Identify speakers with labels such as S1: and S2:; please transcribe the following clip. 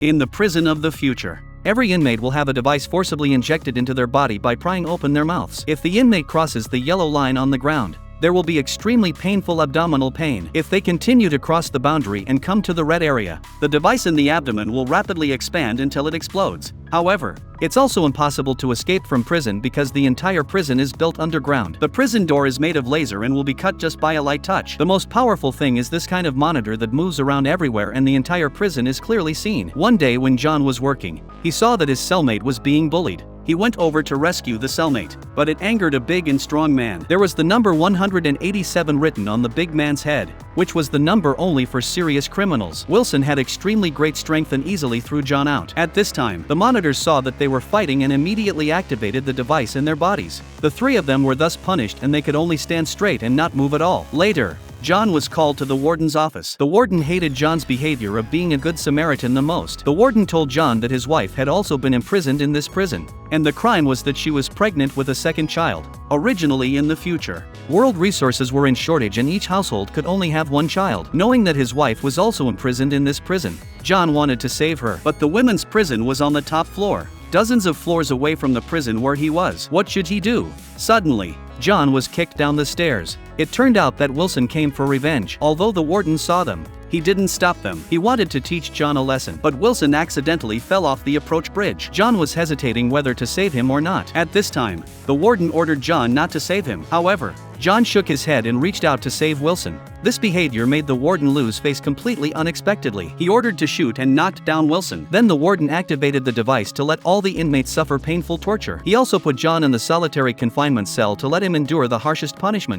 S1: In the prison of the future, every inmate will have a device forcibly injected into their body by prying open their mouths. If the inmate crosses the yellow line on the ground, there will be extremely painful abdominal pain. If they continue to cross the boundary and come to the red area, the device in the abdomen will rapidly expand until it explodes. However, it's also impossible to escape from prison because the entire prison is built underground. The prison door is made of laser and will be cut just by a light touch. The most powerful thing is this kind of monitor that moves around everywhere and the entire prison is clearly seen. One day when John was working, he saw that his cellmate was being bullied. He went over to rescue the cellmate, but it angered a big and strong man. There was the number 187 written on the big man's head, which was the number only for serious criminals. Wilson had extremely great strength and easily threw John out. At this time, the monitors saw that they were fighting and immediately activated the device in their bodies. The three of them were thus punished and they could only stand straight and not move at all. Later, John was called to the warden's office. The warden hated John's behavior of being a good Samaritan the most. The warden told John that his wife had also been imprisoned in this prison, and the crime was that she was pregnant with a second child. Originally in the future, world resources were in shortage and each household could only have one child. Knowing that his wife was also imprisoned in this prison, John wanted to save her. But the women's prison was on the top floor, dozens of floors away from the prison where he was. What should he do? Suddenly, John was kicked down the stairs. It turned out that Wilson came for revenge. Although the warden saw them, he didn't stop them. He wanted to teach John a lesson, but Wilson accidentally fell off the approach bridge. John was hesitating whether to save him or not. At this time, the warden ordered John not to save him. However, John shook his head and reached out to save Wilson. This behavior made the warden lose face completely unexpectedly. He ordered to shoot and knocked down Wilson. Then the warden activated the device to let all the inmates suffer painful torture. He also put John in the solitary confinement cell to let him endure the harshest punishment.